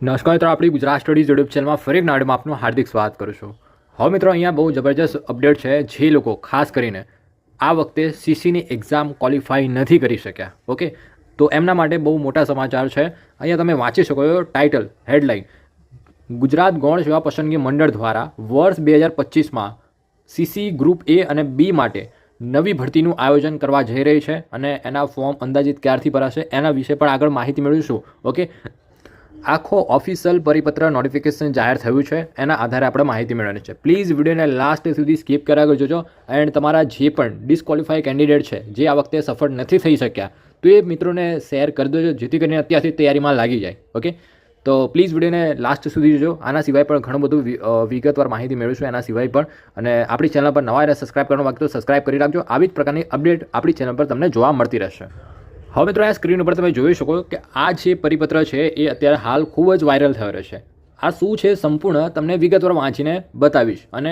નમસ્કાર મિત્રો, આપણી ગુજરાત સ્ટડીઝ યુટ્યુબ ચેનલમાં ફરી એક નાડીમાં આપનું હાર્દિક સ્વાગત કરું છું. હવે મિત્રો, અહીંયા બહુ જબરજસ્ત અપડેટ છે. જે લોકો ખાસ કરીને આ વખતે સીસીની એક્ઝામ ક્વોલિફાય નથી કરી શક્યા, ઓકે, તો એમના માટે બહુ મોટા સમાચાર છે. અહીંયા તમે વાંચી શકો છો ટાઇટલ, હેડલાઇન: ગુજરાત ગૌણ સેવા પસંદગી મંડળ દ્વારા વર્ષ 2025માં સીસી ગ્રુપ એ અને બી માટે નવી ભરતીનું આયોજન કરવા જઈ રહી છે અને એના ફોર્મ અંદાજિત ક્યારથી ભરાશે એના વિશે પણ આગળ માહિતી મેળવીશું. ઓકે, આખો ઓફિશિયલ પરિપત્ર નોટિફિકેશન જાહેર થયું છે, એના આધારે આપણે માહિતી મેળવવાની છે. પ્લીઝ વિડીયોને લાસ્ટ સુધી સ્કીપ કર્યા કરજો જોજો. એન્ડ તમારા જે પણ ડિસ્ક્વોલિફાઈ કેન્ડિડેટ છે જે આ વખતે સફળ નથી થઈ શક્યા, તો એ મિત્રોને શેર કરી દેજો, જેથી કરીને અત્યારથી તૈયારીમાં લાગી જાય. ઓકે, તો પ્લીઝ વિડીયોને લાસ્ટ સુધી જોજો. આના સિવાય પણ ઘણું બધું વિગતવાર માહિતી મેળવીશું એના સિવાય પણ. અને આપણી ચેનલ પર નવા રહ્યા સબસ્ક્રાઇબ કરવાનું બાકી તો સબસ્ક્રાઇબ કરી રાખજો. આવી જ પ્રકારની અપડેટ આપણી ચેનલ પર તમને જોવા મળતી રહેશે. હવે મિત્રો, આ સ્ક્રીન ઉપર તમે જોઈ શકો કે આ જે પરિપત્ર છે એ અત્યારે હાલ ખૂબ જ વાયરલ થયો રહ્યો છે. આ શું છે સંપૂર્ણ તમને વિગતવાર વાંચીને બતાવીશ અને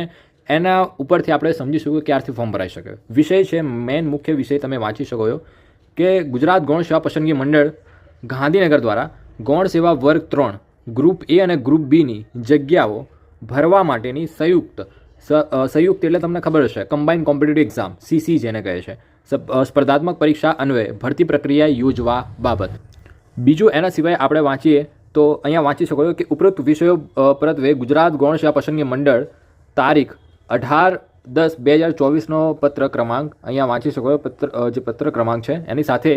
એના ઉપરથી આપણે સમજીશું કે ક્યારથી ફોર્મ ભરાઈ શકે. વિષય છે, મેઇન મુખ્ય વિષય તમે વાંચી શકો છો કે ગુજરાત ગૌણ સેવા પસંદગી મંડળ ગાંધીનગર દ્વારા ગૌણ સેવા વર્ગ 3 ગ્રુપ એ અને ગ્રુપ બીની જગ્યાઓ ભરવા માટેની સંયુક્ત એટલે તમને ખબર હશે કમ્બાઇન્ડ કોમ્પિટિટિવ એક્ઝામ, સીસી જેને કહે છે, સ્પર્ધાત્મક પરીક્ષા અન્વયે ભરતી પ્રક્રિયા યોજવા બાબત. બીજું એના સિવાય આપણે વાંચીએ તો અહીંયા વાંચી શકો છો કે ઉપરોક્ત વિષયો પરત્વે ગુજરાત ગૌણ સેવા પસંદગી મંડળ તારીખ 18/10/2024નો પત્ર ક્રમાંક અહીંયા વાંચી શકો છો. જે પત્ર ક્રમાંક છે એની સાથે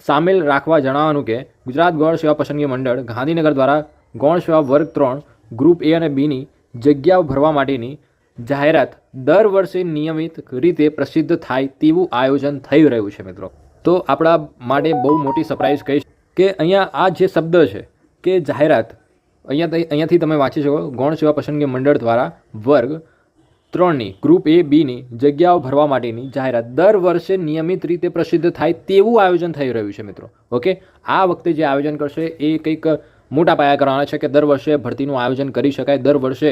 સામેલ રાખવા જણાવવાનું કે ગુજરાત ગૌણ સેવા પસંદગી મંડળ ગાંધીનગર દ્વારા ગૌણ સેવા વર્ગ 3 ગ્રુપ એ અને બીની જગ્યાઓ ભરવા માટેની જાહેરાત દર વર્ષે નિયમિત રીતે પ્રસિદ્ધ થાય તેવું આયોજન થઈ રહ્યું છે. મિત્રો, તો આપણા માટે બહુ મોટી સરપ્રાઈઝ કહીશ કે અહીંયા આ જે શબ્દ છે કે જાહેરાત, અહીંયાથી તમે વાંચી શકો ગૌણ સેવા પસંદગી મંડળ દ્વારા વર્ગ 3ની ગ્રુપ એ બીની જગ્યાઓ ભરવા માટેની જાહેરાત દર વર્ષે નિયમિત રીતે પ્રસિદ્ધ થાય તેવું આયોજન થઈ રહ્યું છે. મિત્રો, ઓકે, આ વખતે જે આયોજન કરશે એ કંઈક મોટા પાયા કરવાના છે કે દર વર્ષે ભરતીનું આયોજન કરી શકાય. દર વર્ષે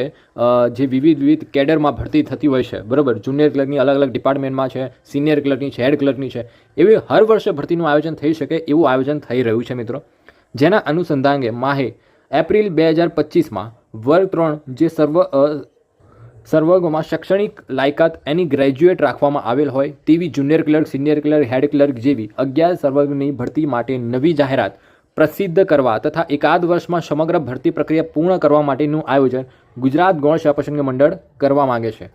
જે વિવિધ કેડરમાં ભરતી થતી હોય છે, બરાબર, જુનિયર ક્લર્કની અલગ અલગ ડિપાર્ટમેન્ટમાં છે, સિનિયર ક્લર્કની છે, હેડ ક્લર્કની છે, એવી હર વર્ષે ભરતીનું આયોજન થઈ શકે એવું આયોજન થઈ રહ્યું છે. મિત્રો, જેના અનુસંધાને માહે એપ્રિલ 2025માં વર્ગ 3 જે સર્વર્ગોમાં શૈક્ષણિક લાયકાત એની ગ્રેજ્યુએટ રાખવામાં આવેલ હોય તેવી junior clerk, senior clerk, head clerk જેવી 11 સર્વર્ગની ભરતી માટે નવી જાહેરાત પ્રસિદ્ધ કરવા તથા એકાદ વર્ષમાં સમગ્ર ભરતી પ્રક્રિયા પૂર્ણ કરવા માટેનું આયોજન ગુજરાત ગૌણ સેવા પસંદગી મંડળ કરવા માંગે છે.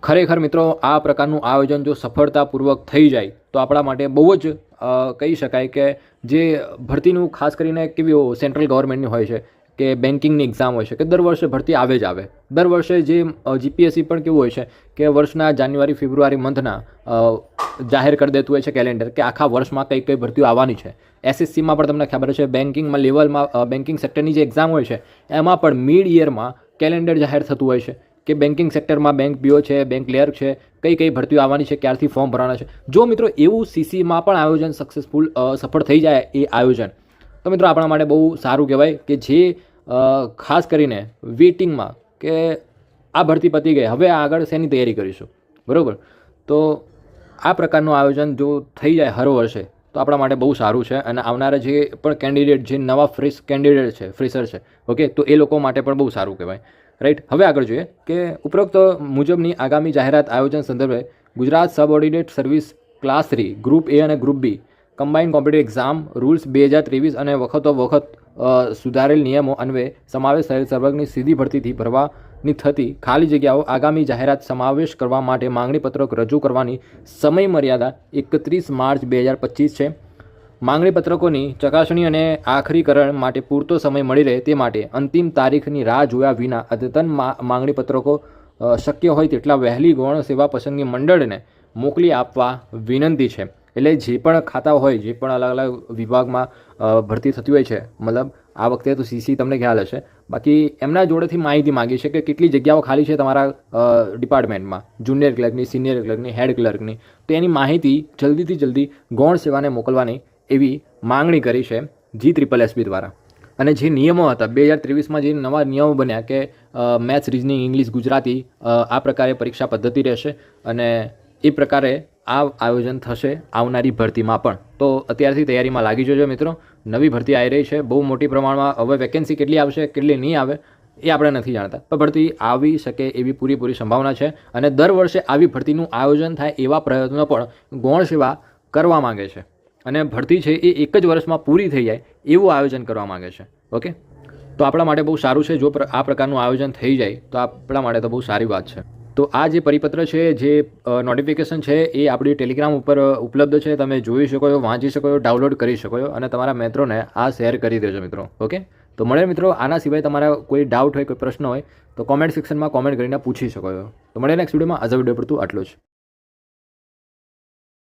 ખરેખર મિત્રો, આ પ્રકારનું આયોજન જો સફળતાપૂર્વક થઈ જાય તો આપણા માટે બહુ જ કહી શકાય કે જે ભરતીનું ખાસ કરીને કેવી સેન્ટ્રલ ગવર્મેન્ટની હોય છે કે બેન્કિંગની એક્ઝામ હોય છે કે દર વર્ષે ભરતી આવે જ આવે. દર વર્ષે જે જીપીએસસી પણ કેવું હોય છે કે વર્ષના જાન્યુઆરી ફેબ્રુઆરી મંથના જાહેર કરી દેતું હોય છે કેલેન્ડર કે આખા વર્ષમાં કઈ કઈ ભરતીઓ આવવાની છે. એસએસસીમાં પણ તમને ખબર છે, બેન્કિંગમાં લેવલમાં બેન્કિંગ સેક્ટરની જે એક્ઝામ હોય છે એમાં પણ મિડ યરમાં કેલેન્ડર જાહેર થતું હોય છે કે બેન્કિંગ સેક્ટરમાં બેંક પીઓ છે, બેંક ક્લિયર્ક છે, કઈ કઈ ભરતીઓ આવવાની છે, ક્યારથી ફોર્મ ભરવાના છે. જો મિત્રો એવું સીસીમાં પણ આયોજન સફળ થઈ જાય એ આયોજન, તો મિત્રો આપણા માટે બહુ સારું કહેવાય કે જે ખાસ કરીને વેઇટિંગમાં કે આ ભરતી પતી ગઈ, હવે આગળ શેની તૈયારી કરીશું, બરાબર, તો આ પ્રકારનું આયોજન જો થઈ જાય હર વર્ષે તો આપણા માટે બહુ સારું છે. અને આવનારા જે પણ કેન્ડિડેટ, જે નવા ફ્રેશ કેન્ડિડેટ છે, ફ્રેશર છે, ઓકે, તો એ લોકો માટે પણ બહુ સારું કહેવાય. રાઈટ, હવે આગળ જોઈએ કે ઉપરોક્ત મુજબની આગામી જાહેરાત આયોજન સંદર્ભે Gujarat subordinate service class 3 group A અને group B combined competitive exam rules 2023 અને વખત સુધારેલ નિયમો અન્વયે સમાવેશ થયેલ સર્વર્ગની સીધી ભરતીથી ભરવાની થતી ખાલી જગ્યાઓ આગામી જાહેરાત સમાવેશ કરવા માટે માંગણી પત્રક રજૂ કરવાની સમય મર્યાદા 31 માર્ચ 2025 છે. માંગણી પત્રકોની ચકાસણી અને આખરીકરણ માટે પૂરતો સમય મળી રહે તે માટે અંતિમ તારીખની રાહ જોયા વિના અદ્યતન માંગણી પત્રકો શક્ય હોય તેટલા વહેલી ગૌણ સેવા પસંદગી મંડળને મોકલી આપવા વિનંતી છે. એટલે જે પણ ખાતા હોય, જે પણ અલગ અલગ વિભાગમાં ભરતી થતી હોય છે, મતલબ આ વખતે તો સીસી તમને ખ્યાલ હશે, બાકી એમના જોડેથી માહિતી માગી છે કે કેટલી જગ્યાઓ ખાલી છે તમારા ડિપાર્ટમેન્ટમાં, જુનિયર ક્લર્કની, સિનિયર ક્લર્કની, હેડ ક્લર્કની, તો એની માહિતી જલ્દીથી જલ્દી ગૌણ સેવાને મોકલવાની એવી માંગણી કરી છે GSSB દ્વારા. અને જે નિયમો હતા 2023માં જે નવા નિયમો બન્યા કે મેથ્સ, રિઝનિંગ, ઇંગ્લિશ, ગુજરાતી આ પ્રકારે પરીક્ષા પદ્ધતિ રહેશે અને એ પ્રકારે આ આયોજન થશે આવનારી ભરતીમાં પણ. તો અત્યારથી તૈયારીમાં લાગી જજો મિત્રો. નવી ભરતી આવી રહી છે, બહુ મોટી પ્રમાણમાં. હવે વેકેન્સી કેટલી આવશે કેટલી નહીં આવે એ આપણે નથી જાણતા, પણ ભરતી આવી શકે એવી પૂરેપૂરી સંભાવના છે. અને દર વર્ષે આવી ભરતીનું આયોજન થાય એવા પ્રયત્નો પણ ગૌણ સેવા કરવા માગે છે. અને ભરતી છે એ એક જ વર્ષમાં પૂરી થઈ જાય એવું આયોજન કરવા માગે છે. ઓકે, તો આપણા માટે બહુ સારું છે જો આ પ્રકારનું આયોજન થઈ જાય તો આપણા માટે તો બહુ સારી વાત છે. તો આ જે પરિપત્ર છે, જે નોટિફિકેશન છે એ આપણી ટેલિગ્રામ ઉપર ઉપલબ્ધ છે. તમે જોઈ શકો છો, વાંચી શકો છો, ડાઉનલોડ કરી શકો છો અને તમારા મિત્રોને આ શેર કરી દેજો મિત્રો. ઓકે, તો મળે મિત્રો. આના સિવાય તમારા કોઈ ડાઉટ હોય, કોઈ પ્રશ્ન હોય તો કોમેન્ટ સેક્શનમાં કોમેન્ટ કરીને પૂછી શકો છો. તો મળે નેક્સ્ટ વિડીયોમાં. આજ વિડીયો પર આટલું જ.